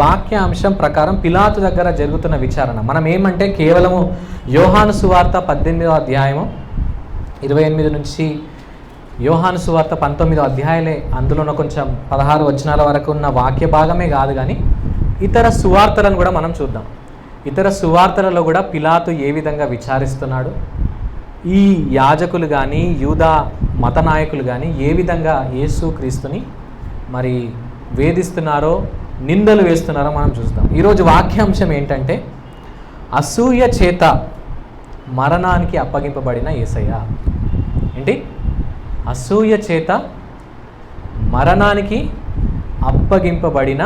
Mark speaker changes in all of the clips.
Speaker 1: వాక్యాంశం ప్రకారం పిలాతు దగ్గర జరుగుతున్న విచారణ. మనం ఏమంటే కేవలము యోహాను సువార్త 18వ అధ్యాయము 28 నుంచి యోహాను సువార్త 19వ అధ్యాయాలే, అందులోనూ కొంచెం 16 వచనాల వరకు ఉన్న వాక్య భాగమే కాదు, కానీ ఇతర సువార్తలను కూడా మనం చూద్దాం. ఇతర సువార్తలలో కూడా పిలాతు ఏ విధంగా విచారిస్తున్నాడు, ఈ యాజకులు కానీ యూదా మత నాయకులు కానీ ఏ విధంగా యేసు క్రీస్తుని మరి వేధిస్తున్నారో, నిందలు వేస్తున్నారో మనం చూస్తాం. ఈరోజు వాక్యాంశం ఏంటంటే అసూయ చేత మరణానికి అప్పగింపబడిన యేసయ్య. ఏంటి? అసూయ చేత మరణానికి అప్పగింపబడిన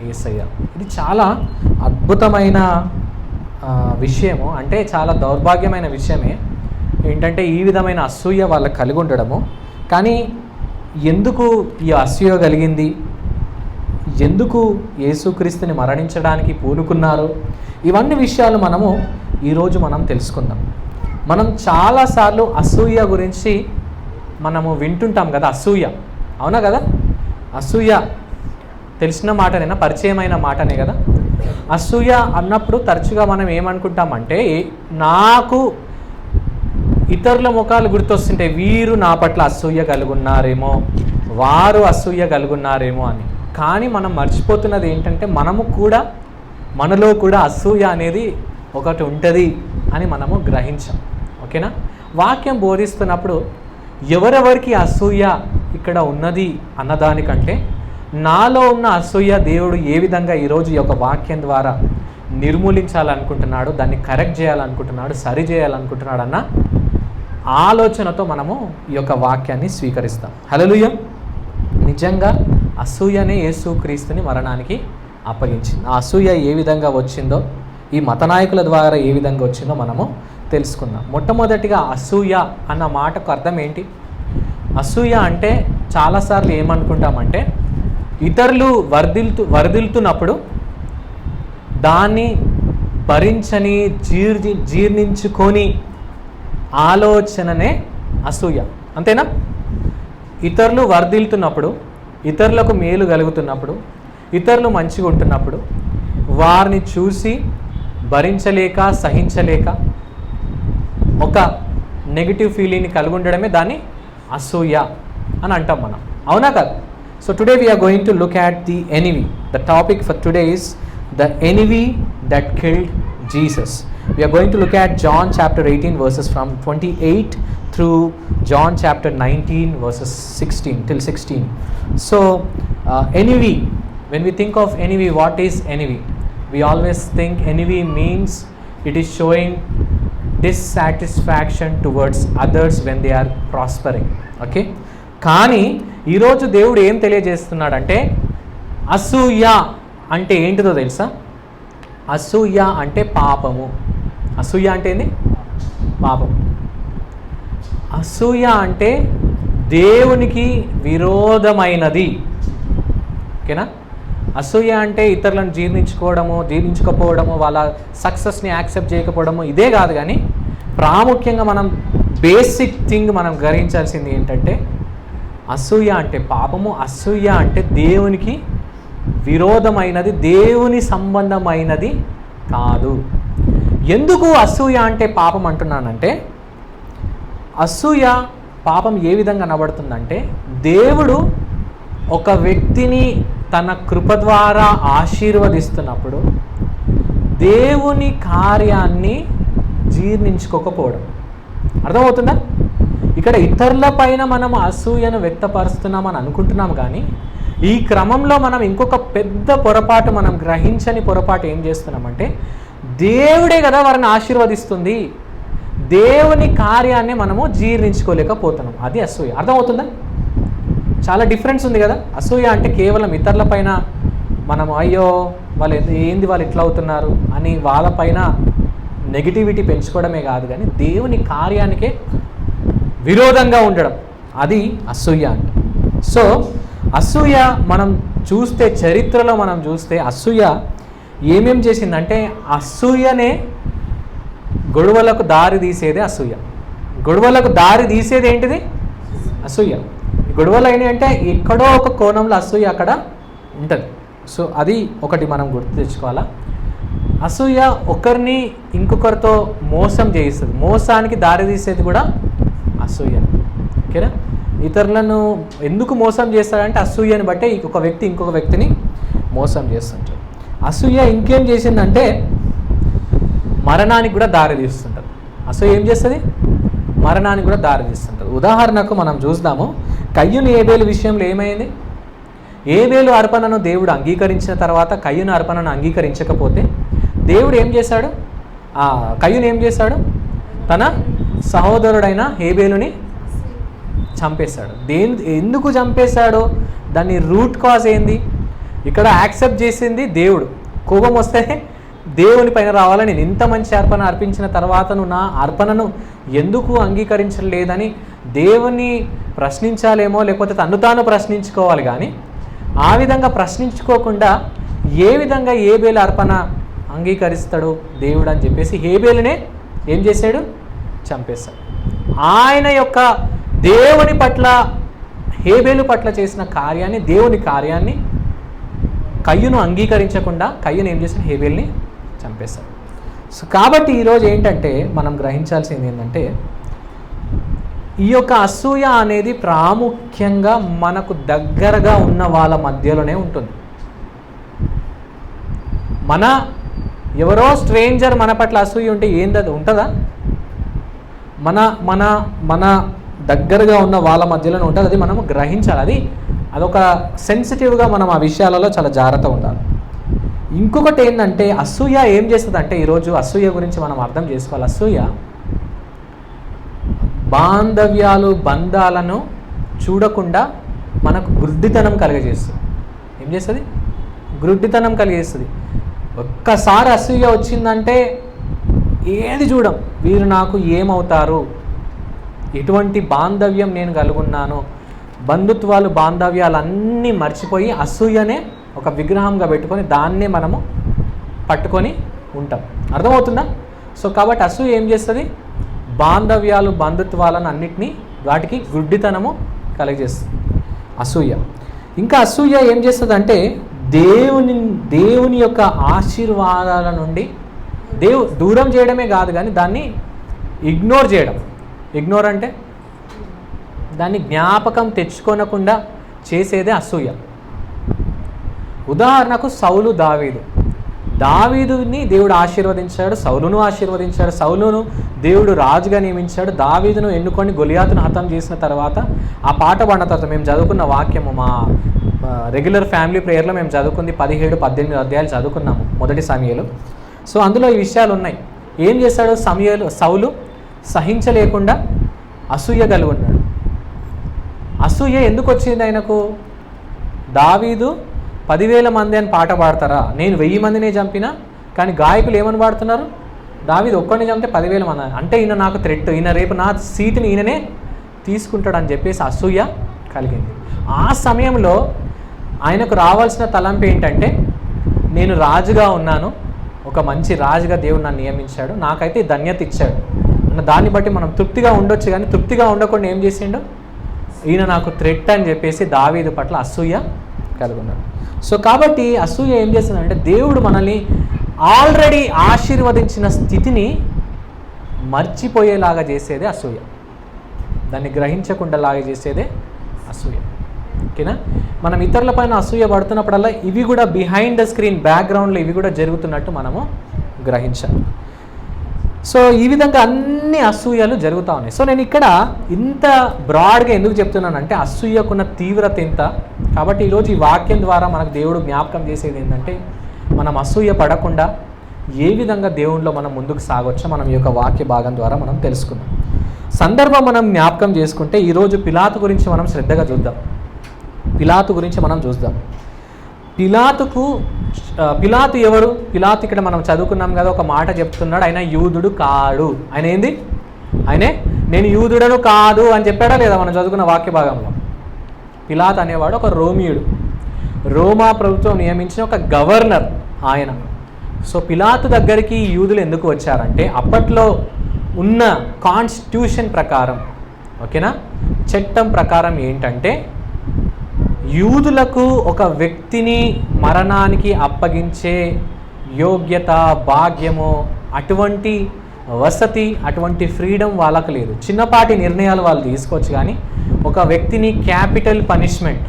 Speaker 1: యేసయ్య. ఇది చాలా అద్భుతమైన విషయము, అంటే చాలా దౌర్భాగ్యమైన విషయమే. ఏంటంటే ఈ విధమైన అసూయ వాళ్ళకి కలిగి ఉండడము. కానీ ఎందుకు ఈ అసూయ కలిగింది, ఎందుకు యేసుక్రీస్తుని మరణించడానికి పూనుకున్నారు, ఇవన్నీ విషయాలు ఈరోజు మనం తెలుసుకుందాం. మనం చాలాసార్లు అసూయ గురించి మనము వింటుంటాం కదా. అసూయ, అవునా కదా? అసూయ తెలిసిన మాటనేనా, పరిచయమైన మాటనే కదా. అసూయ అన్నప్పుడు తరచుగా మనం ఏమనుకుంటామంటే, నాకు ఇతరుల ముఖాలు గుర్తొస్తుంటాయి, వీరు నా పట్ల అసూయ కలుగున్నారేమో, వారు అసూయ కలుగున్నారేమో అని. కానీ మనం మర్చిపోతున్నది ఏంటంటే, మనలో కూడా అసూయ అనేది ఒకటి ఉంటుంది అని మనము గ్రహించాం. ఓకేనా? వాక్యం బోధిస్తున్నప్పుడు ఎవరెవరికి అసూయ ఇక్కడ ఉన్నది అన్నదానికంటే, నాలో ఉన్న అసూయ దేవుడు ఏ విధంగా ఈరోజు ఈ యొక్క వాక్యం ద్వారా నిర్మూలించాలనుకుంటున్నాడు, దాన్ని కరెక్ట్ చేయాలనుకుంటున్నాడు, సరి చేయాలనుకుంటున్నాడు అన్న ఆలోచనతో మనము ఈ యొక్క వాక్యాన్ని స్వీకరిస్తాం. హల్లెలూయా. నిజంగా అసూయనే యేసుక్రీస్తుని మరణానికి అప్పగించింది. ఆ అసూయ ఏ విధంగా వచ్చిందో, ఈ మత నాయకుల ద్వారా ఏ విధంగా వచ్చిందో మనము తెలుసుకుందాం. మొట్టమొదటిగా అసూయ అన్న మాటకు అర్థం ఏంటి? అసూయ అంటే చాలాసార్లు ఏమనుకుంటామంటే, ఇతరులు వర్ధిల్తున్నప్పుడు దాన్ని భరించని జీర్ణించుకొని ఆలోచననే అసూయ. అంతేనా? ఇతరులు వర్ధిల్తున్నప్పుడు, ఇతరులకు మేలు కలుగుతున్నప్పుడు, ఇతరులు మంచిగా ఉంటున్నప్పుడు వారిని చూసి భరించలేక, సహించలేక ఒక నెగిటివ్ ఫీలింగ్ని కలిగి ఉండడమే దాన్ని అసూయ అని అంటాం మనం. అవునా కాదు? So today we are going to look at the enemy. The topic for today is the enemy that killed Jesus. We are going to look at John chapter 18 verses from 28 through John chapter 19 verses 16 till 16. So enemy, when we think of enemy, what is enemy? We always think enemy means it is showing dissatisfaction towards others when they are prospering. Okay? కానీ ఈరోజు దేవుడు ఏం తెలియజేస్తున్నాడంటే, అసూయ అంటే ఏంటిదో తెలుసా? అసూయ అంటే పాపము. అసూయ అంటే ఏంది? పాపం. అసూయ అంటే దేవునికి విరోధమైనది. ఓకేనా? అసూయ అంటే ఇతరులను జీర్ణించుకోకపోవడము, వాళ్ళ సక్సెస్ని యాక్సెప్ట్ చేయకపోవడము, ఇదే కాదు. కానీ ప్రాముఖ్యంగా మనం బేసిక్ థింగ్ మనం గ్రహించాల్సింది ఏంటంటే, అసూయ అంటే పాపము. అసూయ అంటే దేవునికి విరోధమైనది, దేవుని సంబంధమైనది కాదు. ఎందుకు అసూయ అంటే పాపం అంటున్నానంటే, అసూయ పాపం ఏ విధంగా కనబడుతుందంటే, దేవుడు ఒక వ్యక్తిని తన కృప ద్వారా ఆశీర్వదిస్తున్నప్పుడు దేవుని కార్యాన్ని జీర్ణించుకోకపోవడం. అర్థమవుతుందా? ఇక్కడ ఇతరుల పైన మనం అసూయను వ్యక్తపరుస్తున్నామని అనుకుంటున్నాం, కానీ ఈ క్రమంలో మనం ఇంకొక పెద్ద పొరపాటు, మనం గ్రహించని పొరపాటు ఏం చేస్తున్నామంటే, దేవుడే కదా వారిని ఆశీర్వదిస్తుంది, దేవుని కార్యాన్ని మనము జీర్ణించుకోలేకపోతున్నాం. అది అసూయ. అర్థమవుతుందా? చాలా డిఫరెన్స్ ఉంది కదా. అసూయ అంటే కేవలం ఇతరుల పైన మనం అయ్యో వాళ్ళు వాళ్ళు ఇట్లా అవుతున్నారు అని వాళ్ళపైన నెగిటివిటీ పెంచుకోవడమే కాదు, కానీ దేవుని కార్యానికే విరోధంగా ఉండడం, అది అసూయ అంటే. సో అసూయ మనం చూస్తే, చరిత్రలో మనం చూస్తే అసూయ ఏమేం చేసిందంటే, అసూయనే గొడవలకు దారి తీసేదే అసూయ. గొడవలకు దారి తీసేది ఏంటిది? అసూయ. గొడవలు అయినాయి అంటే ఎక్కడో ఒక కోణంలో అసూయ అక్కడ ఉంటుంది. సో అది ఒకటి మనం గుర్తు తెచ్చుకోవాలా. అసూయ ఒకరిని ఇంకొకరితో మోసం చేయిస్తుంది. మోసానికి దారితీసేది కూడా అసూయ. ఓకేనా? ఇతరులను ఎందుకు మోసం చేస్తాడంటే అసూయని బట్టే ఒక వ్యక్తి ఇంకొక వ్యక్తిని మోసం చేస్తుంటాడు. అసూయ ఇంకేం చేసిందంటే మరణానికి కూడా దారి తీస్తుంటారు. అసూయ ఏం చేస్తుంది? మరణానికి కూడా దారి తీస్తుంటారు. ఉదాహరణకు మనం చూద్దాము, కయ్యూను ఏబేలు విషయంలో ఏమైంది? ఏబేలు అర్పణను దేవుడు అంగీకరించిన తర్వాత కయ్యూను అర్పణను అంగీకరించకపోతే దేవుడు ఏం చేశాడు? కయ్యూను ఏం చేశాడు? తన సహోదరుడైన హేబేలుని చంపేశాడు. ఎందుకు చంపేశాడో దాని రూట్ కాజ్ ఏంది? ఇక్కడ యాక్సెప్ట్ చేసింది దేవుడు. కోపం వస్తే దేవుని పైన రావాలి, నేను ఇంత మంచి అర్పణ అర్పించిన తర్వాత నువ్వు నా అర్పణను ఎందుకు అంగీకరించలేదని దేవుని ప్రశ్నించాలేమో, లేకపోతే తను తాను ప్రశ్నించుకోవాలి. కానీ ఆ విధంగా ప్రశ్నించుకోకుండా ఏ విధంగా హేబేలు అర్పణ అంగీకరిస్తాడు దేవుడు అని చెప్పేసి హేబేలునే ఏం చేశాడు? చంపేశాడు. ఆయన యొక్క దేవుని పట్ల, హేబేలు పట్ల చేసిన కార్యాన్ని, దేవుని కార్యాన్ని కయ్యూను అంగీకరించకుండా కయ్యూను ఏం చేశాడు? హేబేల్ని చంపేశాడు. సో కాబట్టి ఈరోజు ఏంటంటే మనం గ్రహించాల్సింది ఏంటంటే ఈ యొక్క అసూయ అనేది ప్రాముఖ్యంగా మనకు దగ్గరగా ఉన్న వాళ్ళ మధ్యలోనే ఉంటుంది. ఎవరో స్ట్రేంజర్ మన పట్ల అసూయ ఉంటే ఏంటది ఉంటుందా? మన దగ్గరగా ఉన్న వాళ్ళ మధ్యలోనే ఉంటుంది. అది మనము గ్రహించాలి. అదొక సెన్సిటివ్గా మనం ఆ విషయాలలో చాలా జాగ్రత్త ఉండాలి. ఇంకొకటి ఏంటంటే అసూయ ఏం చేస్తుంది అంటే, ఈరోజు అసూయ గురించి మనం అర్థం చేసుకోవాలి. అసూయ బాంధవ్యాలు, బంధాలను చూడకుండా మనకు గుడ్డితనం కలిగజేస్తుంది. ఏం చేస్తుంది? గుడ్డితనం కలిగేస్తుంది. ఒక్కసారి అసూయ వచ్చిందంటే ఏది చూడం, వీరు నాకు ఏమవుతారు, ఎటువంటి బాంధవ్యం నేను కలుగున్నాను, బంధుత్వాలు, బాంధవ్యాలన్నీ మర్చిపోయి అసూయనే ఒక విగ్రహంగా పెట్టుకొని దాన్నే మనము పట్టుకొని ఉంటాం. అర్థమవుతుందా? సో కాబట్టి అసూయ ఏం చేస్తుంది? బాంధవ్యాలు, బంధుత్వాలను అన్నిటినీ వాటికి గుడ్డితనము కలిగజేస్తుంది అసూయ. ఇంకా అసూయ ఏం చేస్తుంది అంటే దేవుని యొక్క ఆశీర్వాదాల నుండి దూరం చేయడమే కాదు, కానీ దాన్ని ఇగ్నోర్ చేయడం. ఇగ్నోర్ అంటే దాన్ని జ్ఞాపకం తెచ్చుకోనకుండా చేసేదే అసూయ. ఉదాహరణకు సౌలు, దావీదుని దేవుడు ఆశీర్వదించాడు, సౌలును ఆశీర్వదించాడు. సౌలును దేవుడు రాజుగా నియమించాడు. దావీదును ఎన్నుకొని గొలియాతును హతం చేసిన తర్వాత ఆ పాట పాడిన తర్వాత మేము చదువుకున్న వాక్యము, మా రెగ్యులర్ ఫ్యామిలీ ప్రేయర్లో మేము చదువుకుంది 17-18 అధ్యాయాలు చదువుకున్నాము మొదటి సమూయేలు. సో అందులో ఈ విషయాలు ఉన్నాయి. ఏం చేశాడు సౌలు? సహించలేకుండా అసూయ కలిగి ఉన్నాడు. అసూయ ఎందుకు వచ్చింది ఆయనకు? దావీదు 10,000 మంది అని పాట పాడతారా? నేను 1000 మందినే చంపినా, కానీ గాయకులు ఏమని పాడుతున్నారు? దావీదు ఒక్కడిని చంపితే 10,000 మంది, అంటే ఈయన నాకు థ్రెట్, ఈయన రేపు నా సీటుని ఈయననే తీసుకుంటాడు అని చెప్పేసి అసూయ కలిగింది. ఆ సమయంలో ఆయనకు రావాల్సిన తలంపు ఏంటంటే, నేను రాజుగా ఉన్నాను, ఒక మంచి రాజుగా దేవుడు నన్ను నియమించాడు, నాకైతే ధన్యత ఇచ్చాడు అన్న దాన్ని బట్టి మనం తృప్తిగా ఉండొచ్చు. కానీ తృప్తిగా ఉండకుండా ఏం చేసిండు? ఈయన నాకు థ్రెట్ అని చెప్పేసి దావీదు పట్ల అసూయ కలిగి ఉన్నాడు. సో కాబట్టి అసూయ ఏం చేస్తుందంటే దేవుడు మనల్ని ఆల్రెడీ ఆశీర్వదించిన స్థితిని మర్చిపోయేలాగా చేసేదే అసూయ. దాన్ని గ్రహించకుండా లాగా చేసేదే అసూయ. ఓకేనా? మనం ఇతరుల పైన అసూయ పడుతున్నప్పుడల్లా ఇవి కూడా బిహైండ్ ద స్క్రీన్, బ్యాక్గ్రౌండ్లో ఇవి కూడా జరుగుతున్నట్టు మనము గ్రహించాలి. సో ఈ విధంగా అన్ని అసూయలు జరుగుతూ ఉన్నాయి. సో నేను ఇక్కడ ఇంత బ్రాడ్గా ఎందుకు చెప్తున్నానంటే అసూయకున్న తీవ్రత ఎంత. కాబట్టి ఈరోజు ఈ వాక్యం ద్వారా మనకు దేవుడు జ్ఞాపకం చేసేది ఏంటంటే, మనం అసూయ పడకుండా ఏ విధంగా దేవునిలో మనం ముందుకు సాగొచ్చో మనం ఈ యొక్క వాక్య భాగం ద్వారా మనం తెలుసుకుందాం. సందర్భం మనం జ్ఞాపకం చేసుకుంటే ఈరోజు పిలాతు గురించి మనం శ్రద్ధగా చూద్దాం. పిలాతు గురించి మనం చూద్దాం. పిలాతు ఎవరు? పిలాతు ఇక్కడ మనం చదువుకున్నాం కదా, ఒక మాట చెప్తున్నాడు, ఆయన యూదుడు కాడు. ఆయన ఏంది? ఆయనే నేను యూదుడను కాదు అని చెప్పాడా లేదా మనం చదువుకున్న వాక్య భాగంలో? పిలాతు అనేవాడు ఒక రోమియుడు, రోమా ప్రభుత్వం నియమించిన ఒక గవర్నర్ ఆయన. సో పిలాతు దగ్గరికి యూదులు ఎందుకు వచ్చారంటే, అప్పట్లో ఉన్న కాన్స్టిట్యూషన్ ప్రకారం, ఓకేనా, చట్టం ప్రకారం ఏంటంటే యూదులకు ఒక వ్యక్తిని మరణానికి అప్పగించే యోగ్యత, భాగ్యము, అటువంటి వసతి, అటువంటి ఫ్రీడమ్ వాళ్ళకు లేదు. చిన్నపాటి నిర్ణయాలు వాళ్ళు తీసుకోవచ్చు, కానీ ఒక వ్యక్తిని క్యాపిటల్ పనిష్మెంట్,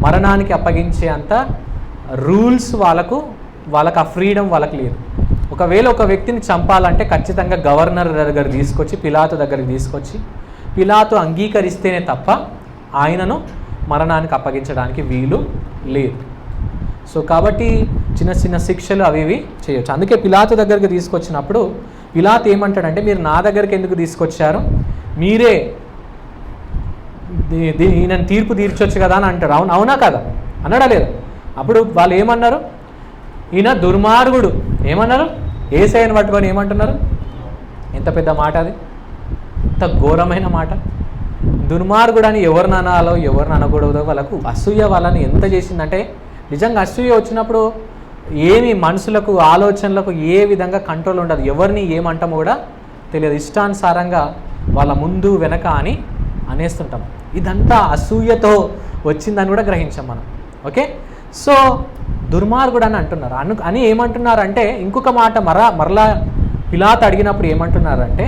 Speaker 1: మరణానికి అప్పగించే అంత రూల్స్ వాళ్ళకు ఆ ఫ్రీడమ్ వాళ్ళకి లేదు. ఒకవేళ ఒక వ్యక్తిని చంపాలంటే ఖచ్చితంగా గవర్నర్ దగ్గర తీసుకొచ్చి, పిలాతు దగ్గరికి తీసుకొచ్చి, పిలాతు అంగీకరిస్తేనే తప్ప ఆయనను మరణానికి అప్పగించడానికి వీలు లేదు. సో కాబట్టి చిన్న చిన్న శిక్షలు అవి ఇవి చేయొచ్చు. అందుకే పిలాతు దగ్గరికి తీసుకొచ్చినప్పుడు పిలాతు ఏమంటాడంటే, మీరు నా దగ్గరికి ఎందుకు తీసుకొచ్చారు, మీరే ఈయనను తీర్పు తీర్చొచ్చు కదా అని అంటాడు. అవునా కదా అన్నాడా లేదు? అప్పుడు వాళ్ళు ఏమన్నారు, ఈయన దుర్మార్గుడు ఏమన్నారు, యేసయ్యను పట్టుకొని ఏమంటున్నారు? ఎంత పెద్ద మాట అది, ఎంత ఘోరమైన మాట. దుర్మార్గుడు అని ఎవరిని అనాలో ఎవరిని అనకూడదో వాళ్ళకు అసూయ వాళ్ళని ఎంత చేసిందంటే, నిజంగా అసూయ వచ్చినప్పుడు ఏమి మనుషులకు ఆలోచనలకు ఏ విధంగా కంట్రోల్ ఉండదు, ఎవరిని ఏమంటామో కూడా తెలియదు, ఇష్టానుసారంగా వాళ్ళ ముందు వెనక అని అనేస్తుంటాం. ఇదంతా అసూయతో వచ్చిందని కూడా గ్రహించాం మనం. ఓకే, సో దుర్మార్గుడు అని అంటున్నారు. అని ఏమంటున్నారంటే, ఇంకొక మాట మరలా పిలాతు అడిగినప్పుడు ఏమంటున్నారంటే,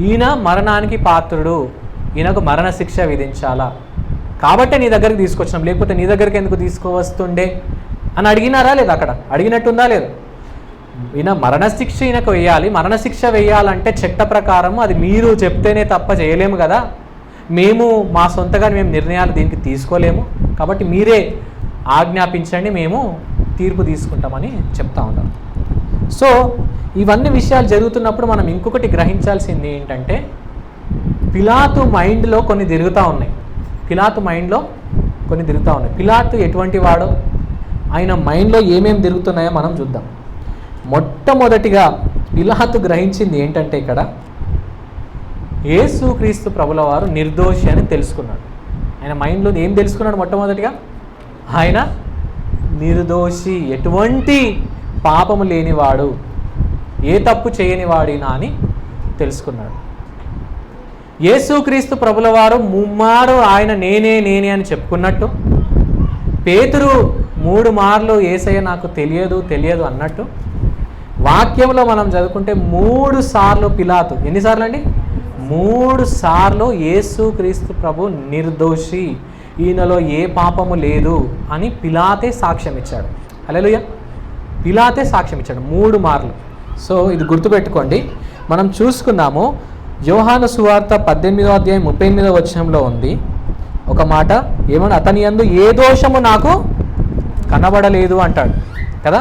Speaker 1: ఈయన మరణానికి పాత్రుడు, ఈయనకు మరణ శిక్ష విధించాలా, కాబట్టే నీ దగ్గరికి తీసుకొచ్చినాం, లేకపోతే నీ దగ్గరికి ఎందుకు తీసుకువస్తుండే అని అడిగినారా లేదా? అక్కడ అడిగినట్టుందా లేదు? ఈయన మరణశిక్ష ఈయనకు వేయాలి, మరణశిక్ష వేయాలంటే చట్ట ప్రకారం అది మీరు చెప్తేనే తప్ప చేయలేము కదా, మేము మా సొంతగా మేము నిర్ణయాలు దీనికి తీసుకోలేము, కాబట్టి మీరే ఆజ్ఞాపించండి, మేము తీర్పు తీసుకుంటామని చెప్తా ఉంటాం. సో ఇవన్నీ విషయాలు జరుగుతున్నప్పుడు మనం ఇంకొకటి గ్రహించాల్సింది ఏంటంటే, పిలాతు మైండ్లో కొన్ని తిరుగుతూ ఉన్నాయి. పిలాతు ఎటువంటి వాడో, ఆయన మైండ్లో ఏమేమి తిరుగుతున్నాయో మనం చూద్దాం. మొట్టమొదటిగా పిలాతు గ్రహించింది ఏంటంటే, ఇక్కడ యేసుక్రీస్తు ప్రభుల వారు నిర్దోషి అని తెలుసుకున్నాడు. ఆయన మైండ్లో ఏం తెలుసుకున్నాడు? మొట్టమొదటిగా ఆయన నిర్దోషి, ఎటువంటి పాపము లేనివాడు, ఏ తప్పు చేయనివాడినా అని తెలుసుకున్నాడు. యేసుక్రీస్తు ప్రభుల వారు ముమ్మారు ఆయన నేనే అని చెప్పుకున్నట్టు, పేతురు 3 మార్లు యేసయ్య నాకు తెలియదు అన్నట్టు, వాక్యంలో మనం చదువుకుంటే 3 సార్లు పిలాతు, ఎన్నిసార్లు అండి? 3 సార్లు యేసుక్రీస్తు ప్రభు నిర్దోషి, ఈయనలో ఏ పాపము లేదు అని పిలాతే సాక్ష్యం ఇచ్చాడు. హల్లెలూయా, పిలాతే సాక్ష్యం ఇచ్చాడు 3 మార్లు. సో ఇది గుర్తుపెట్టుకోండి. మనం చూసుకున్నాము, యోహాను సువార్త 18వ అధ్యాయం 38వ వచనంలో ఉంది ఒక మాట, ఏమన్నా అతని యందు ఏ దోషము నాకు కనబడలేదు అంటాడు కదా,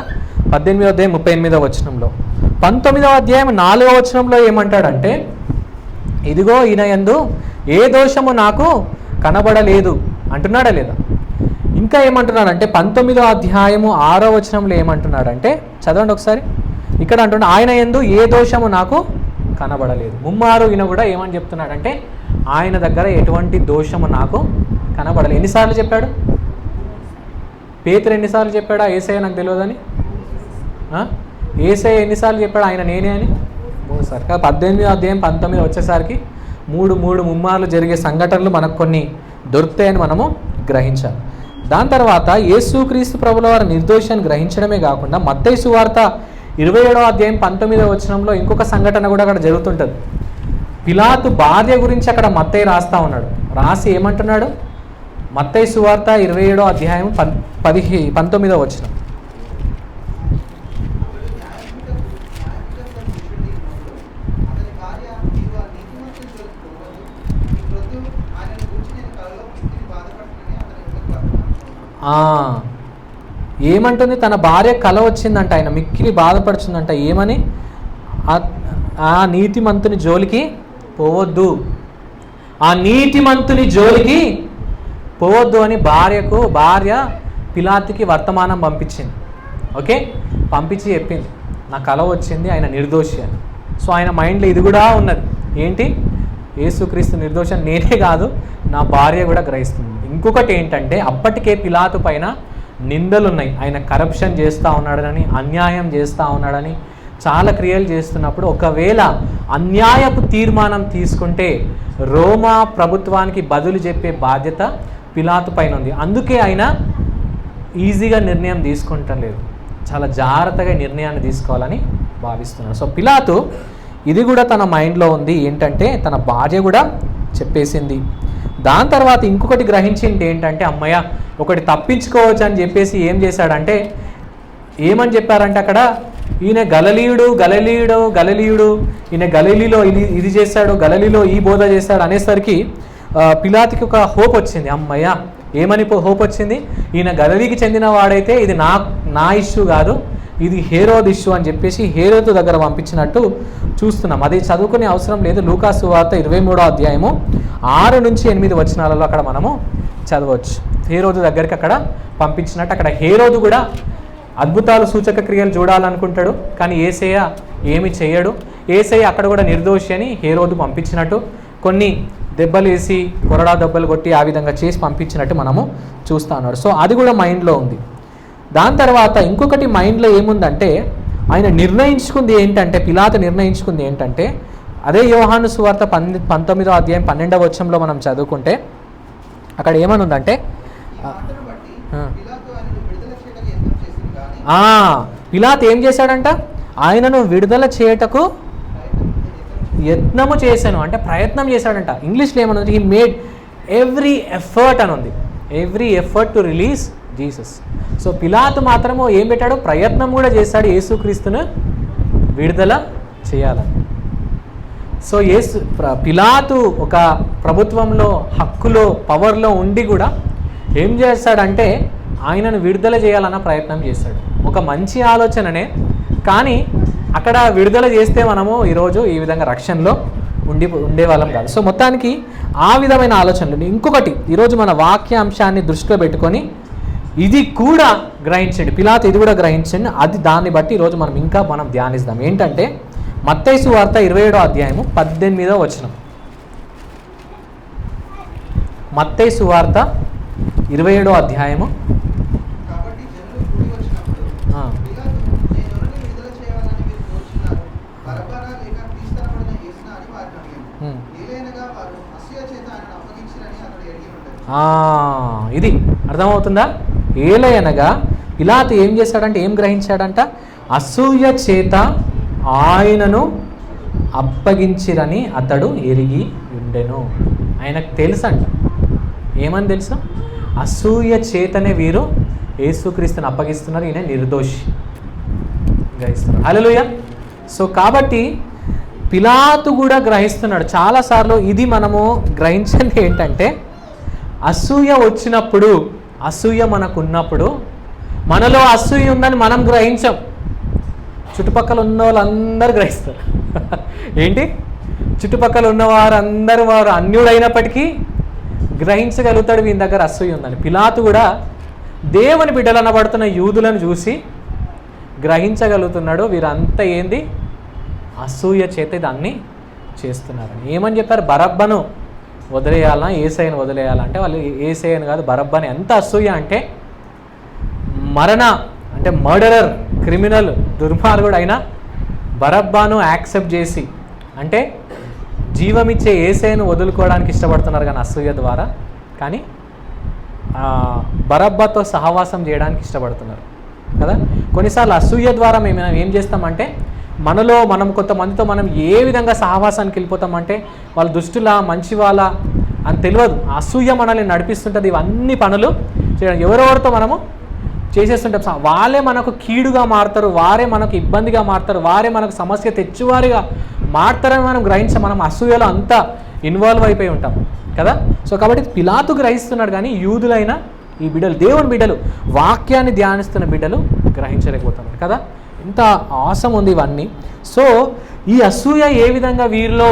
Speaker 1: 18వ అధ్యాయం 38వ వచనంలో. 19వ అధ్యాయం 4వ వచనంలో ఏమంటాడంటే, ఇదిగో ఈయన యందు ఏ దోషము నాకు కనబడలేదు అంటున్నాడా లేదా? ఇంకా ఏమంటున్నాడంటే 19వ అధ్యాయము 6వ వచనంలో ఏమంటున్నాడంటే, చదవండి ఒకసారి. ఇక్కడ అంటున్నాడు, ఆయన యందు ఏ దోషము నాకు కనబడలేదు. ముమ్మారు ఈయన కూడా ఏమని చెప్తున్నాడంటే, ఆయన దగ్గర ఎటువంటి దోషము నాకు కనబడలేదు. ఎన్నిసార్లు చెప్పాడు? పేతురు ఎన్నిసార్లు చెప్పాడా యేసయ్య నాకు తెలియదని? యేసయ్య ఎన్నిసార్లు చెప్పాడు ఆయన నేనే అని? 3 సార్లు. 18వ అధ్యాయం 19 వచ్చేసరికి 3 ముమ్మార్లు జరిగే సంఘటనలు మనకు కొన్ని దొరుకుతాయని మనము గ్రహించాలి. దాని తర్వాత యేసుక్రీస్తు ప్రభుల వారు నిర్దోషాన్ని గ్రహించడమే కాకుండా, మత్తయి సువార్త 27వ అధ్యాయం 19వ వచనంలో ఇంకొక సంఘటన కూడా అక్కడ జరుగుతుంటుంది. పిలాతు భార్య గురించి అక్కడ మత్తయి రాస్తా ఉన్నాడు. రాసి ఏమంటున్నాడు? మత్తయి సువార్త 27వ అధ్యాయం 19వ వచనం. ఏమంటుంది? తన భార్య కల వచ్చిందంట, ఆయన మిక్కిలి బాధపడుతుందంట. ఏమని? ఆ నీతిమంతుని జోలికి పోవద్దు, ఆ నీతిమంతుని జోలికి పోవద్దు అని భార్య పిలాతుకి వర్తమానం పంపించింది. ఓకే, పంపించి చెప్పింది, నా కల వచ్చింది, ఆయన నిర్దోషి అని. సో ఆయన మైండ్లో ఇది కూడా ఉన్నది, ఏంటి? యేసుక్రీస్తు నిర్దోషం నేనే కాదు, నా భార్య కూడా గ్రహిస్తుంది. ఇంకొకటి ఏంటంటే, అప్పటికే పిలాతు పైన నిందలున్నాయి, ఆయన కరప్షన్ చేస్తూ ఉన్నాడని, అన్యాయం చేస్తూ ఉన్నాడని, చాలా క్రియలు చేస్తున్నప్పుడు ఒకవేళ అన్యాయపు తీర్మానం తీసుకుంటే రోమా ప్రభుత్వానికి బదులు చెప్పే బాధ్యత పిలాతు పైన ఉంది. అందుకే ఆయన ఈజీగా నిర్ణయం తీసుకుంటం లేదు, చాలా జాగ్రత్తగా నిర్ణయాన్ని తీసుకోవాలని భావిస్తున్నాడు. సో పిలాతు ఇది కూడా తన మైండ్లో ఉంది, ఏంటంటే తన భార్య కూడా చెప్పేసింది. దాని తర్వాత ఇంకొకటి గ్రహించింది ఏంటంటే, అమ్మయ్య ఒకటి తప్పించుకోవచ్చు అని చెప్పేసి ఏం చేశాడంటే, ఏమని చెప్పారంటే అక్కడ, ఈయన గలిలీయుడు ఈయన గలిలీలో ఇది చేశాడు, గలిలీలో ఈ బోధ చేశాడు అనేసరికి పిలాతుకి ఒక హోప్ వచ్చింది. అమ్మయ్య ఏమని హోప్ వచ్చింది, ఈయన గలిలీకి చెందిన వాడైతే ఇది నా ఇష్యూ కాదు, ఇది హేరోద్ ఇష్యూ అని చెప్పేసి హేరోదు దగ్గర పంపించినట్టు చూస్తున్నాం. అది చదువుకునే అవసరం లేదు. లూకా సువార్త 23వ అధ్యాయము 6 నుంచి 8 వచనాలలో అక్కడ మనము చదవచ్చు. హేరోదు దగ్గరికి అక్కడ పంపించినట్టు, అక్కడ హేరోదు కూడా అద్భుతాలు సూచక క్రియలు చూడాలనుకుంటాడు, కానీ యేసయ్య ఏమి చేయడు. యేసయ్య అక్కడ కూడా నిర్దోషి అని హేరోదు పంపించినట్టు, కొన్ని దెబ్బలు వేసి కొరడా దెబ్బలు కొట్టి ఆ విధంగా చేసి పంపించినట్టు మనము చూస్తా ఉన్నాడు. సో అది కూడా మైండ్లో ఉంది. దాని తర్వాత ఇంకొకటి మైండ్లో ఏముందంటే, ఆయన నిర్ణయించుకుంది ఏంటంటే, పిలాతు నిర్ణయించుకుంది ఏంటంటే, అదే యోహాను సువార్త 19వ అధ్యాయం 12వ వచనంలో మనం చదువుకుంటే అక్కడ ఏమని ఉందంటే, పిలాతు ఏం చేశాడంట, ఆయనను విడుదల చేయటకు యత్నము చేశాను అంటే ప్రయత్నం చేశాడంట. ఇంగ్లీష్లో ఏమనుంది, హీ మేడ్ ఎవ్రీ ఎఫర్ట్ అని ఉంది, every effort to release Jesus. So పిలాతు మాత్రము ఏం పెట్టాడు, ప్రయత్నం కూడా చేశాడు యేసుక్రీస్తును విడుదల చేయాలని. సో పిలాతు ఒక ప్రభుత్వంలో హక్కులో పవర్లో ఉండి కూడా ఏం చేస్తాడంటే ఆయనను విడుదల చేయాలన్న ప్రయత్నం చేశాడు. ఒక మంచి ఆలోచననే, కానీ అక్కడ విడుదల చేస్తే మనము ఈరోజు ఈ విధంగా రక్షణలో ఉండేవాళ్ళం కాదు. సో మొత్తానికి ఆ విధమైన ఆలోచనలు. ఇంకొకటి ఈరోజు మన వాక్యాంశాన్ని దృష్టిలో పెట్టుకొని ఇది కూడా గ్రహించండి, పిలాతు ఇది కూడా గ్రహించండి. అది దాన్ని బట్టి ఈరోజు మనం ధ్యానిస్తాం. ఏంటంటే మత్తయి సువార్త 27వ అధ్యాయము 18వ వచనం. మత్తయి సువార్త 27వ అధ్యాయము ఇది అర్థమవుతుందా? ఏలయనగా పిలాతు ఏం చేశాడంటే, ఏం గ్రహించాడంట, అసూయ చేత ఆయనను అప్పగించిరని అతడు ఎరిగి ఉండెను. ఆయనకు తెలుసంట. ఏమని తెలుసు? అసూయ చేతనే వీరు యేసుక్రీస్తుని అప్పగిస్తున్నారు, ఈయన నిర్దోషి గ్రహిస్తున్నారు. హల్లెలూయా. సో కాబట్టి పిలాతు కూడా గ్రహిస్తున్నాడు చాలాసార్లు. ఇది మనము గ్రహించింది ఏంటంటే, అసూయ వచ్చినప్పుడు, అసూయ మనకున్నప్పుడు, మనలో అసూయ ఉందని మనం గ్రహించాం, చుట్టుపక్కల ఉన్న వాళ్ళందరూ గ్రహిస్తారు. ఏంటి? చుట్టుపక్కల ఉన్నవారందరూ వారు అన్యుడైనప్పటికీ గ్రహించగలుగుతాడు వీని దగ్గర అసూయ ఉందని. పిలాతు కూడా దేవుని బిడ్డలు అనబడుతున్న యూదులను చూసి గ్రహించగలుగుతున్నాడు, వీరంతా ఏంది అసూయ చేత దాన్ని చేస్తున్నారని. ఏమని చెప్పారు? బరబ్బను వదిలేయాలన్నా యేసయ్యను వదిలేయాలంటే వాళ్ళు యేసయ్యను కాదు బరబ్బని. ఎంత అసూయ అంటే అంటే మర్డరర్, క్రిమినల్, దుర్మార్గుడు అయినా బరబ్బాను యాక్సెప్ట్ చేసి, అంటే జీవమిచ్చే యేసయ్యను వదులుకోవడానికి ఇష్టపడుతున్నారు కానీ అసూయ ద్వారా, కానీ బరబ్బాతో సహవాసం చేయడానికి ఇష్టపడుతున్నారు కదా. కొన్నిసార్లు అసూయ ద్వారా మేము ఏం చేస్తామంటే, మనం కొంతమందితో మనం ఏ విధంగా సహవాసానికి వెళ్ళిపోతామంటే వాళ్ళు దుష్టులా మంచి వాళ్ళ అని తెలియదు, అసూయ మనల్ని నడిపిస్తుంటుంది ఇవన్నీ పనులు చేయడం. ఎవరెవరితో మనము చేసేస్తుంటాం, వాళ్ళే మనకు కీడుగా మారుతారు, వారే మనకు ఇబ్బందిగా మారుతారు, వారే మనకు సమస్య తెచ్చువారిగా మారుతారని మనం మనం అసూయలో అంతా ఇన్వాల్వ్ అయిపోయి ఉంటాం కదా. సో కాబట్టి పిలాతు గ్రహిస్తున్నాడు, కానీ యూదులైన ఈ బిడ్డలు, దేవుని బిడ్డలు, వాక్యాన్ని ధ్యానిస్తున్న బిడ్డలు గ్రహించలేకపోతున్నారు కదా. ఇంత ఆసం ఉంది ఇవన్నీ. సో ఈ అసూయ ఏ విధంగా వీరిలో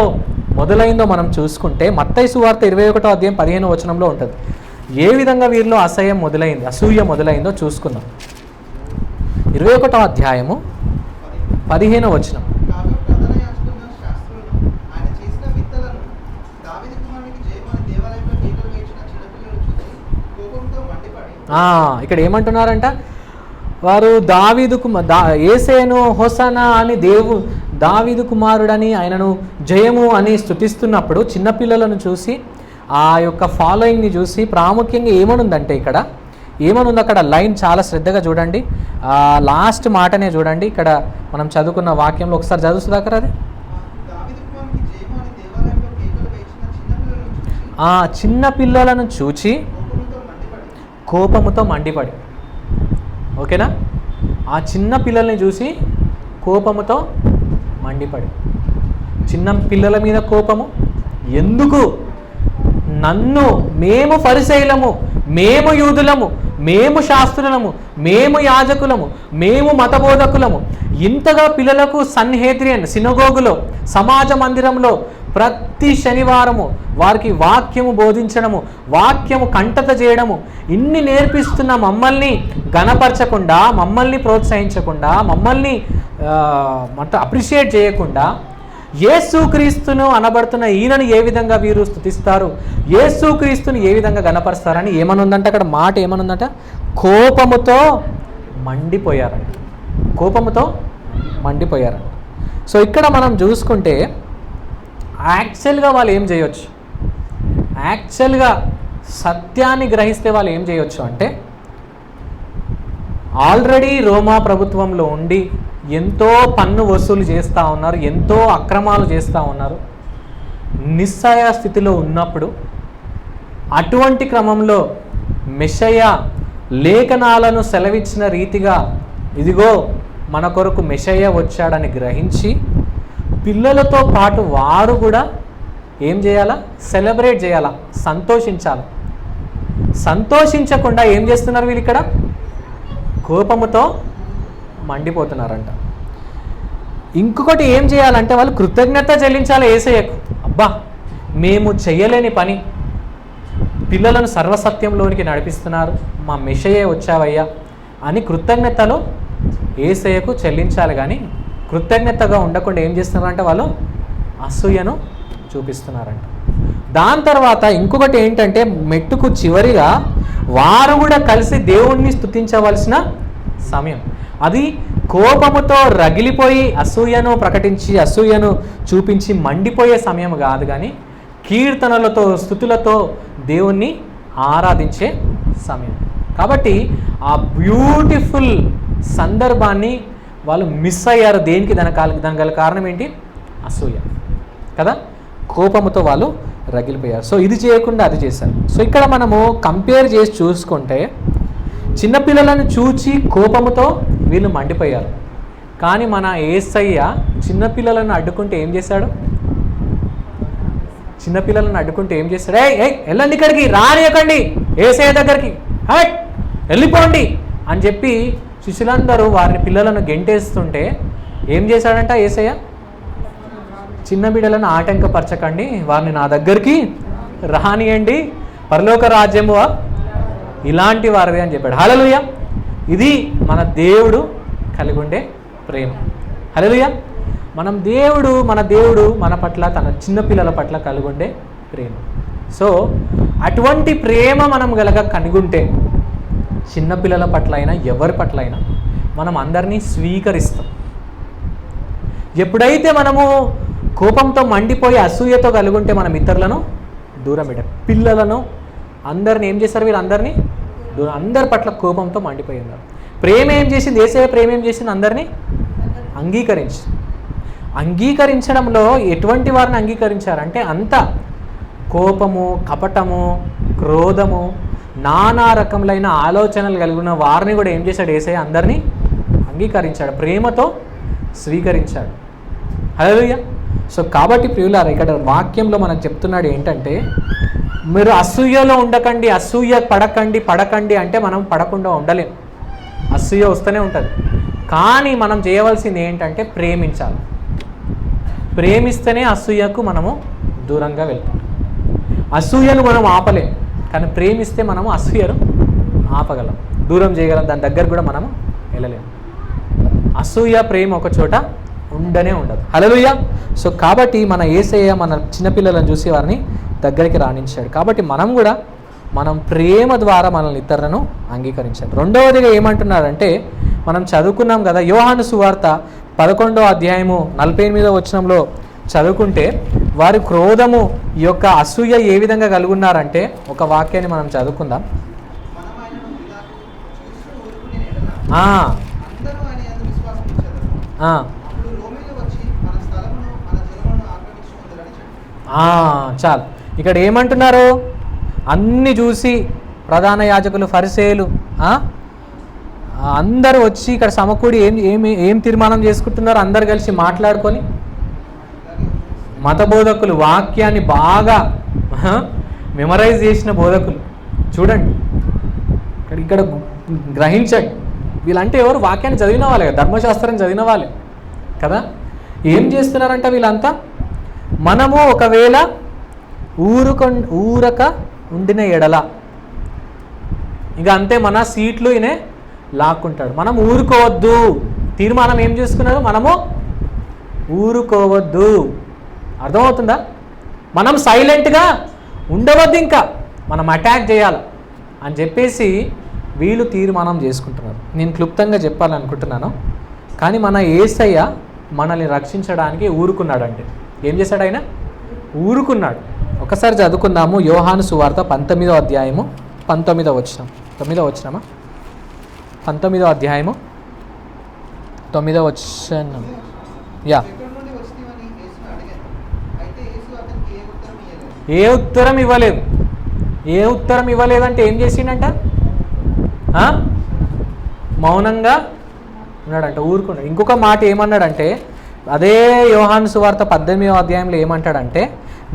Speaker 1: మొదలైందో మనం చూసుకుంటే మత్తయి సువార్త 21వ అధ్యాయం 15వ వచనంలో ఉంటుంది. ఏ విధంగా వీరిలో అసూయ మొదలైందో చూసుకుందాం. 21వ అధ్యాయము 15వ వచనం. ఇక్కడ ఏమంటున్నారంట, వారు యేసేను హోసనా అని దావీదు కుమారుడని ఆయనను జయము అని స్తుతిస్తున్నప్పుడు చిన్నపిల్లలను చూసి ఆ యొక్క ఫాలోయింగ్ని చూసి ప్రాముఖ్యంగా ఏమనుందంటే ఇక్కడ ఏమనుంది అక్కడ లైన్ చాలా శ్రద్ధగా చూడండి. లాస్ట్ మాటనే చూడండి. ఇక్కడ మనం చదువుకున్న వాక్యంలో ఒకసారి చదువుతాకర అది. ఆ చిన్న పిల్లలను చూచి కోపముతో మండిపడి. ఓకేనా? ఆ చిన్న పిల్లల్ని చూసి కోపముతో మండిపడి. చిన్న పిల్లల మీద కోపము ఎందుకు? నన్ను, మేము ఫరిసయ్యులము, మేము యూదులము, మేము శాస్త్రులము, మేము యాజకులము, మేము మతబోధకులము, ఇంతగా పిల్లలకు సన్హెద్రియన్ సినగోగులో సమాజ మందిరంలో ప్రతి శనివారము వారికి వాక్యము బోధించడము, వాక్యము కంటత చేయడము, ఇన్ని నేర్పిస్తున్న మమ్మల్ని గణపరచకుండా, మమ్మల్ని ప్రోత్సహించకుండా, మమ్మల్ని అప్రిషియేట్ చేయకుండా యేసుక్రీస్తును అనబడుతున్న ఈయనను ఏ విధంగా వీరు స్తుతిస్తారు, యేసుక్రీస్తుని ఏ విధంగా గణపరుస్తారని ఏమనుందంట అక్కడ మాట ఏమనుందంట? కోపముతో మండిపోయారంట. కోపముతో మండిపోయారంట. సో ఇక్కడ మనం చూసుకుంటే యాక్చువల్గా వాళ్ళు ఏం చేయొచ్చు? యాక్చువల్గా సత్యాన్ని గ్రహిస్తే వాళ్ళు ఏం చేయొచ్చు అంటే, ఆల్రెడీ రోమా ప్రభుత్వంలో ఉండి ఎంతో పన్ను వసూలు చేస్తూ ఉన్నారు, ఎంతో అక్రమాలు చేస్తూ ఉన్నారు, నిస్సహాయ స్థితిలో ఉన్నప్పుడు అటువంటి క్రమంలో మెషయ్య లేఖనాలను సెలవిచ్చిన రీతిగా ఇదిగో మన కొరకు మెషయ్య వచ్చాడని గ్రహించి పిల్లలతో పాటు వారు కూడా ఏం చేయాలా? సెలబ్రేట్ చేయాలా, సంతోషించాలి. సంతోషించకుండా ఏం చేస్తున్నారు వీళ్ళు? ఇక్కడ కోపముతో మండిపోతున్నారంట. ఇంకొకటి ఏం చేయాలంటే వాళ్ళు కృతజ్ఞత చెల్లించాలి యేసయ్యకు. అబ్బా, మేము చెయ్యలేని పని పిల్లలను సర్వసత్యంలోనికి నడిపిస్తున్నారు, మా మెషయ్య వచ్చావయ్యా అని కృతజ్ఞతలు యేసయ్యకు చెల్లించాలి. కానీ కృతజ్ఞతగా ఉండకుండా ఏం చేస్తున్నారంటే వాళ్ళు అసూయను చూపిస్తున్నారంట. దాని తర్వాత ఇంకొకటి ఏంటంటే, మెట్టుకు చివరిగా వారు కూడా కలిసి దేవుణ్ణి స్తుతించవలసిన సమయం అది. కోపముతో రగిలిపోయి అసూయను ప్రకటించి అసూయను చూపించి మండిపోయే సమయం కాదు, కానీ కీర్తనలతో స్తుతులతో దేవుణ్ణి ఆరాధించే సమయం. కాబట్టి ఆ బ్యూటిఫుల్ సందర్భాన్ని వాళ్ళు మిస్ అయ్యారు. దేనికి? దాని గల కారణం ఏంటి? అసూయ కదా. కోపముతో వాళ్ళు రగిలిపోయారు. సో ఇది చేయకుండా అది చేశారు. సో ఇక్కడ మనము కంపేర్ చేసి చూసుకుంటే చిన్నపిల్లలను చూచి కోపముతో వీళ్ళు మండిపోయారు. కానీ మన యేసయ్య చిన్నపిల్లలను అడ్డుకుంటే ఏం చేశాడు? చిన్నపిల్లలను అడ్డుకుంటే ఏం చేశాడు? వెళ్ళండి, ఇక్కడికి రానియకండి, యేసయ్య దగ్గరికి వెళ్ళిపోండి అని చెప్పి శిష్యులందరూ వారిని పిల్లలను గెంటేస్తుంటే ఏం చేశాడంట యేసయ్య? చిన్న బిడ్డలను ఆటంకపరచకండి, వారిని నా దగ్గరికి రానియండి, పరలోక రాజ్యము ఇలాంటి వారిది అని చెప్పాడు. హల్లెలూయా. ఇది మన దేవుడు కలిగి ఉండే ప్రేమ. హల్లెలూయా. మన దేవుడు మన పట్ల, తన చిన్నపిల్లల పట్ల కలిగి ఉండే ప్రేమ. సో అటువంటి ప్రేమ మనం కనుగొంటే చిన్నపిల్లల పట్ల అయినా ఎవరి పట్ల అయినా మనం అందరినీ స్వీకరిస్తాం. ఎప్పుడైతే మనము కోపంతో మండిపోయి అసూయతో కలుగుంటే మనం ఇతరులను దూరం పెట్టాం. పిల్లలను అందరిని ఏం చేశారు? వీళ్ళందరినీ అందరి పట్ల కోపంతో మండిపోయి ఉన్నారు. ప్రేమ ఏం చేసింది? యేసయ్య ప్రేమ ఏం చేసింది? అందరినీ అంగీకరించడంలో ఎటువంటి వారిని అంగీకరించారంటే అంత కోపము, కపటము, క్రోధము, నానా రకములైన ఆలోచనలు కలిగిన వారిని కూడా ఏం చేశాడు? యేసయ్య అందరినీ అంగీకరించాడు, ప్రేమతో స్వీకరించాడు. హల్లెలూయా. సో కాబట్టి ప్రియులారా, ఇక్కడ వాక్యంలో మనకు చెప్తున్నాడు ఏంటంటే, మీరు అసూయలో ఉండకండి, అసూయ పడకండి అంటే మనం పడకుండా ఉండలేం. అసూయ వస్తూనే ఉంటుంది. కానీ మనం చేయవలసింది ఏంటంటే ప్రేమించాలి. ప్రేమిస్తేనే అసూయకు మనము దూరంగా వెళ్తాం. అసూయను మనం ఆపలేం, కానీ ప్రేమిస్తే మనము అసూయను ఆపగలం, దూరం చేయగలం, దాని దగ్గర కూడా మనము వెళ్ళలేం. అసూయ ప్రేమ ఒక చోట ఉండనే ఉండదు. హల్లెలూయా. సో కాబట్టి మన యేసయ్య మన చిన్నపిల్లలను చూసి వారిని దగ్గరికి రాణించాడు. కాబట్టి మనం ప్రేమ ద్వారా మనల్ని ఇతరులను అంగీకరించాలి. రెండవదిగా ఏమంటున్నారంటే, మనం చదువుకున్నాం కదా, యోహాను సువార్త 11వ అధ్యాయము 48వ వచనంలో చదువుకుంటే, వారి క్రోధము ఈ యొక్క అసూయ ఏ విధంగా కలుగున్నారంటే ఒక వాక్యాన్ని మనం చదువుకుందాం. చాలు. ఇక్కడ ఏమంటున్నారు? అన్నీ చూసి ప్రధాన యాజకులు, ఫరిసేయులు అందరూ వచ్చి ఇక్కడ సమకూడి ఏం తీర్మానం చేసుకుంటున్నారు? అందరు కలిసి మాట్లాడుకొని, మత బోధకులు వాక్యాన్ని బాగా మెమరైజ్ చేసిన బోధకులు చూడండి, ఇక్కడ గ్రహించండి. వీళ్ళంటే ఎవరు? వాక్యాన్ని చదివిన వాళ్ళే కదా, ధర్మశాస్త్రం చదివిన వాళ్ళే కదా. ఏం చేస్తున్నారంట వీళ్ళంతా? మనము ఒకవేళ ఊరక ఉండిన ఎడల ఇక అంతే, మన సీట్లు ఈయనే లాక్కుంటాడు. మనం ఊరుకోవద్దు. తీర్మానం ఏం చేసుకున్నారు? మనము ఊరుకోవద్దు. అర్థమవుతుందా? మనం సైలెంట్గా ఉండవద్దు, ఇంకా మనం అటాక్ చేయాలి అని చెప్పేసి వీళ్ళు తీర్మానం చేసుకుంటున్నారు. నేను క్లుప్తంగా చెప్పాలనుకుంటున్నాను. కానీ మన యేసయ్య మనల్ని రక్షించడానికి ఊరుకున్నాడంటే ఏం చేశాడు? ఆయన ఊరుకున్నాడు. ఒకసారి చదువుకుందాము. యోహాను సువార్త 19వ అధ్యాయము 19వ వచనం. 9వ వచనమా? 19వ అధ్యాయము 9వ వచనం. ఏ ఉత్తరం ఇవ్వలేదు. ఏ ఉత్తరం ఇవ్వలేదంటే ఏం చేసిండంట? మౌనంగా ఉన్నాడంట, ఊరుకున్నాడు. ఇంకొక మాట ఏమన్నాడంటే, అదే యోహాను సువార్త 18వ అధ్యాయంలో ఏమంటాడంటే,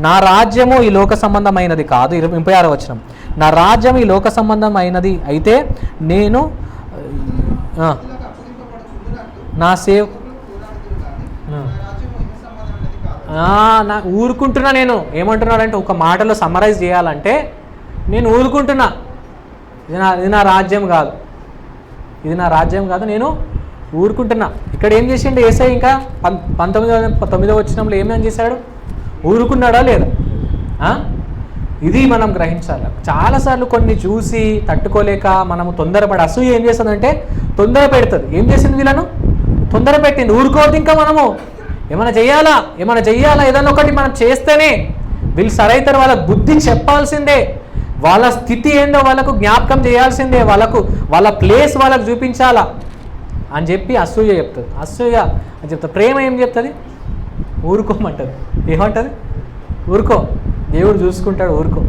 Speaker 1: నా రాజ్యము ఈ లోక సంబంధమైనది కాదు. 26వ వచనం. నా రాజ్యం ఈ లోక సంబంధమైనది అయితే నేను నా నా ఊరుకుంటున్నా. నేను ఏమంటున్నాడంటే, ఒక మాటలో సమ్మరైజ్ చేయాలంటే, నేను ఊరుకుంటున్నా. ఇది నా రాజ్యం కాదు, ఇది నా రాజ్యం కాదు, నేను ఊరుకుంటున్నా. ఇక్కడ ఏం చేసిండు యేసయ్య? ఇంకా 19వ వచనంలో ఏమేం చేశాడు? ఊరుకున్నాడా లేదా? ఇది మనం గ్రహించాలి. చాలాసార్లు కొన్ని చూసి తట్టుకోలేక మనము తొందరపడి, అసూయ ఏం చేస్తుందంటే తొందర పెడుతుంది. ఏం చేసింది? వీళ్ళను తొందర పెట్టింది. ఊరుకోవద్దు, ఇంకా మనము ఏమైనా చెయ్యాలా, ఏదైనా ఒకటి మనం చేస్తేనే వీళ్ళు సరైతారు. వాళ్ళకు బుద్ధి చెప్పాల్సిందే, వాళ్ళ స్థితి ఏందో వాళ్ళకు జ్ఞాపకం చేయాల్సిందే, వాళ్ళ ప్లేస్ వాళ్ళకు చూపించాలా అని చెప్పి అసూయ చెప్తుంది. అసూయ అని చెప్తుంది. ప్రేమ ఏం చెప్తుంది? ఊరుకోమంటుంది. ఏమంటుంది? ఊరుకో, దేవుడు చూసుకుంటాడు, ఊరుకో.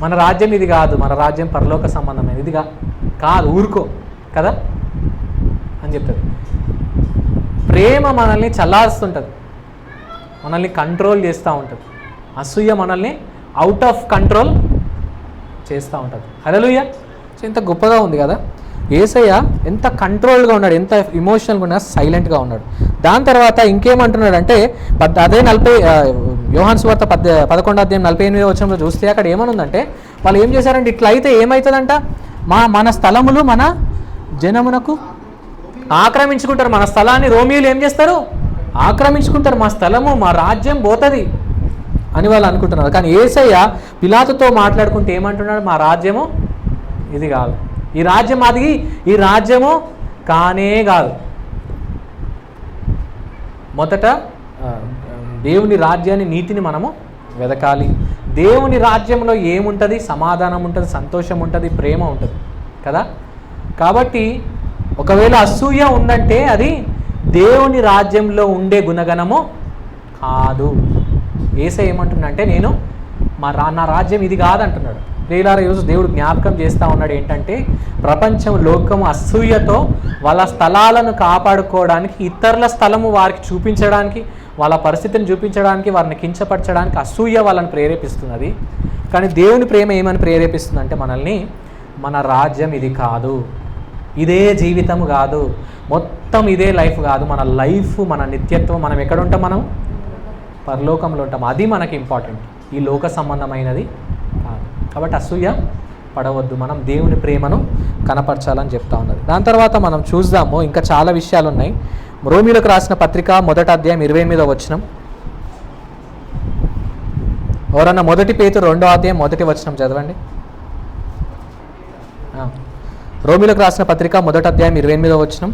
Speaker 1: మన రాజ్యం ఇది కాదు, మన రాజ్యం పరలోక సంబంధమైనది, ఇది కాదు, ఊరుకో కదా అని చెప్తుంది. ప్రేమ మనల్ని చల్లారుస్తుంటుంది, మనల్ని కంట్రోల్ చేస్తూ ఉంటుంది. అసూయ మనల్ని అవుట్ ఆఫ్ కంట్రోల్ చేస్తూ ఉంటుంది. హల్లెలూయా. ఇంత గొప్పగా ఉంది కదా. యేసయ్య ఎంత కంట్రోల్గా ఉన్నాడు, ఎంత ఇమోషనల్గా ఉన్నాడు, సైలెంట్గా ఉన్నాడు. దాని తర్వాత ఇంకేమంటున్నాడంటే, అదే యోహాను సువార్త 11వ అధ్యాయం 48వ వచనంలో చూస్తే అక్కడ ఏమనుందంటే, వాళ్ళు ఏం చేశారంటే, ఇట్లా అయితే ఏమవుతుందంట, మన స్థలములు మన జనమునకు ఆక్రమించుకుంటారు. మన స్థలాన్ని రోమియోలు ఏం చేస్తారు? ఆక్రమించుకుంటారు. మా స్థలము, మా రాజ్యం పోతుంది అని వాళ్ళు అనుకుంటున్నారు. కానీ యేసయ్య పిలాతుతో మాట్లాడుకుంటే ఏమంటున్నాడు? మా రాజ్యము ఇది కాదు, ఈ రాజ్యం అది, ఈ రాజ్యము కానే కాదు. మొదట దేవుని రాజ్యాన్ని, నీతిని మనము వెదకాలి. దేవుని రాజ్యంలో ఏముంటుంది? సమాధానం ఉంటుంది, సంతోషం ఉంటుంది, ప్రేమ ఉంటుంది కదా. కాబట్టి ఒకవేళ అసూయ ఉందంటే అది దేవుని రాజ్యంలో ఉండే గుణగణము కాదు. యేసయ్య ఏమంటున్నాడంటే, నేను నా రాజ్యం ఇది కాదంటున్నాడు. ప్రియులారా, ఈరోజు దేవుడు జ్ఞాపకం చేస్తూ ఉన్నాడు ఏంటంటే, ప్రపంచం, లోకము అసూయతో వాళ్ళ స్థలాలను కాపాడుకోవడానికి, ఇతరుల స్థలము వారికి చూపించడానికి, వాళ్ళ పరిస్థితిని చూపించడానికి, వారిని కించపరచడానికి అసూయ వాళ్ళని ప్రేరేపిస్తున్నది. కానీ దేవుని ప్రేమ ఏమని ప్రేరేపిస్తుందంటే మనల్ని, మన రాజ్యం ఇది కాదు, ఇదే జీవితం కాదు, మొత్తం ఇదే లైఫ్ కాదు, మన లైఫ్, మన నిత్యత్వం, మనం ఎక్కడ ఉంటాం? మనం పరలోకంలో ఉంటాం. అది మనకి ఇంపార్టెంట్, ఈ లోక సంబంధమైనది కాదు. కాబట్టి అసూయ పడవద్దు, మనం దేవుని ప్రేమను కనపరచాలని చెప్తా ఉన్నది. దాని తర్వాత మనం చూద్దాము, ఇంకా చాలా విషయాలు ఉన్నాయి. రోమీలకు రాసిన పత్రిక 1వ అధ్యాయం 28వ వచనం. ఎవరన్నా 1 పేతురు 2వ అధ్యాయం 1వ వచనం చదవండి. రోమీలకు రాసిన పత్రిక 1వ అధ్యాయం 28వ వచనం.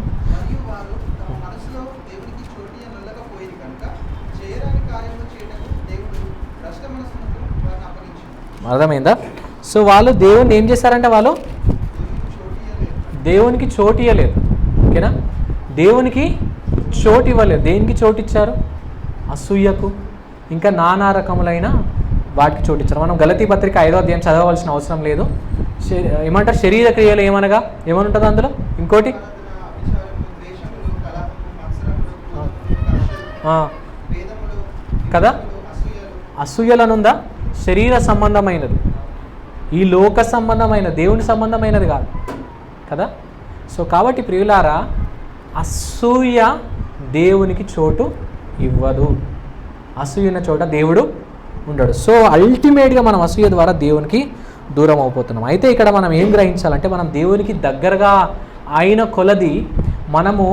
Speaker 1: అర్థమైందా? సో వాళ్ళు దేవుణ్ణి ఏం చేశారంటే వాళ్ళు దేవునికి చోటు ఇవ్వలేదు. ఓకేనా? దేవునికి చోటు ఇవ్వలేదు. దేనికి చోటు ఇచ్చారు? అసూయకు, ఇంకా నానా రకములైన వాటికి చోటు ఇచ్చారు. మనం గలతీ పత్రిక 5వ అధ్యాయం చదవవలసిన అవసరం లేదు. ఏమంటారు? శరీర క్రియలు ఏమనగా ఏమనుంటుంది అందులో? ఇంకోటి కదా, అసూయలనుందా? శరీర సంబంధమైనది, ఈ లోక సంబంధమైన, దేవుని సంబంధమైనది కాదు కదా. సో కాబట్టి ప్రియులారా, అసూయ దేవునికి చోటు ఇవ్వదు. అసూయన చోట దేవుడు ఉండడు. సో అల్టిమేట్గా మనం అసూయ ద్వారా దేవునికి దూరం అయిపోతున్నాం. అయితే ఇక్కడ మనం ఏం గ్రహించాలంటే, మనం దేవునికి దగ్గరగా అయిన కొలది మనము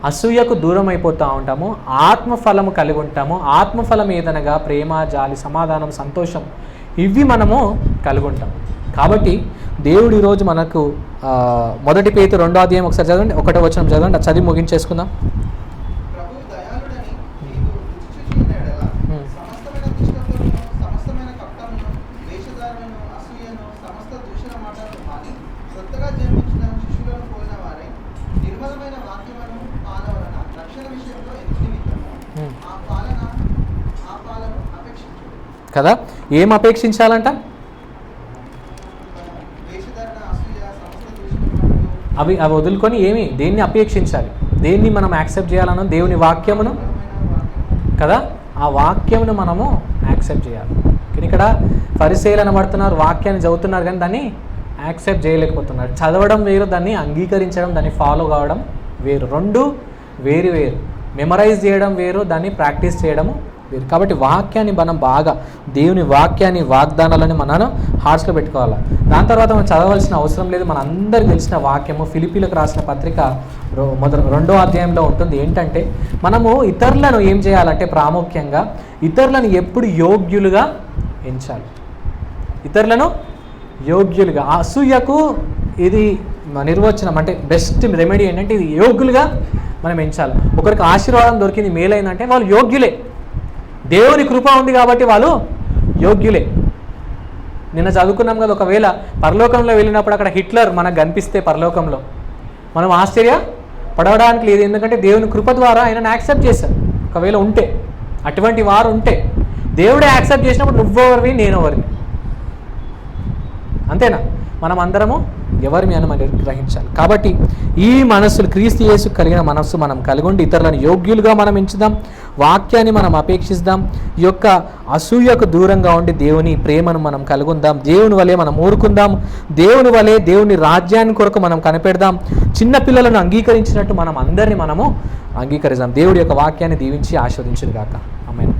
Speaker 1: అసూయకు దూరం అయిపోతూ ఉంటాము, ఆత్మఫలము కలిగి ఉంటాము. ఆత్మఫలం ఏదనగా ప్రేమ, జాలి, సమాధానం, సంతోషం, ఇవి మనము కలిగి ఉంటాం. కాబట్టి దేవుడు ఈరోజు మనకు 1 పేతురు 2వ అధ్యాయం ఒకసారి చదవండి, 1వ వచనం చదవండి, అది చదివి ముగించేసుకుందాం. కదా, ఏం అపేక్షించాలంట? అవి వదులుకొని దేన్ని అపేక్షించాలి? దేన్ని మనం యాక్సెప్ట్ చేయాలన్నా? దేవుని వాక్యమును కదా, ఆ వాక్యమును మనము యాక్సెప్ట్ చేయాలి. కానీ ఇక్కడ ఫరిసేయులు అనబడుతున్నారు, వాక్యాన్ని చదువుతున్నారు కానీ దాన్ని యాక్సెప్ట్ చేయలేకపోతున్నారు. చదవడం వేరు, దాన్ని అంగీకరించడం, దాన్ని ఫాలో కావడం వేరు. రెండు వేరు వేరు. మెమరైజ్ చేయడం వేరు, దాన్ని ప్రాక్టీస్ చేయడము వేరు. కాబట్టి వాక్యాన్ని మనం బాగా, దేవుని వాక్యాన్ని, వాగ్దానాలని మనం హార్ట్స్లో పెట్టుకోవాలి. దాని తర్వాత మనం చదవలసిన అవసరం లేదు. మన అందరికి తెలిసిన వాక్యము ఫిలిప్పీలకు రాసిన పత్రిక 2వ అధ్యాయంలో ఉంటుంది. ఏంటంటే, మనము ఇతరులను ఏం చేయాలంటే, ప్రాముఖ్యంగా ఇతరులను ఎప్పుడు యోగ్యులుగా ఎంచాలి. ఇతరులను యోగ్యులుగా. అసూయకు ఇది నిర్వచనం, అంటే బెస్ట్ రెమెడీ ఏంటంటే, ఇది యోగ్యులుగా మనం ఎంచాలి. ఒకరికి ఆశీర్వాదం దొరికింది, మేలైందంటే వాళ్ళు యోగ్యులే. దేవుని కృప ఉంది కాబట్టి వాళ్ళు యోగ్యులే. నిన్న చదువుకున్నాం కదా, ఒకవేళ పరలోకంలో వెళ్ళినప్పుడు అక్కడ హిట్లర్ మనకు కనిపిస్తే పరలోకంలో మనం ఆశ్చర్య పడవడానికి లేదు. ఎందుకంటే దేవుని కృప ద్వారా ఆయనను యాక్సెప్ట్ చేశారు. ఒకవేళ ఉంటే, అటువంటి వారు ఉంటే, దేవుడే యాక్సెప్ట్ చేసినప్పుడు నువ్వెవరివి, నేనెవరిని, అంతేనా? మనం అందరము ఎవరిని అని మనం గ్రహించాలి. కాబట్టి ఈ మనస్సులు, క్రీస్తు యేసు కలిగిన మనస్సు మనం కలిగి ఉండి ఇతరులను యోగ్యులుగా మనం ఎంచుదాం, వాక్యాన్ని మనం అపేక్షిద్దాం, ఈ యొక్క అసూయకు దూరంగా ఉండి దేవుని ప్రేమను మనం కలుగుందాం, దేవుని వలె మనం ఊరుకుందాం, దేవుని వలె దేవుని రాజ్యాన్ని కొరకు మనం కనిపెడదాం, చిన్న పిల్లలను అంగీకరించినట్టు మనం అందరినీ మనము అంగీకరిద్దాం. దేవుడి యొక్క వాక్యాన్ని దీవించి ఆస్వాదించును గాక. ఆమేన్.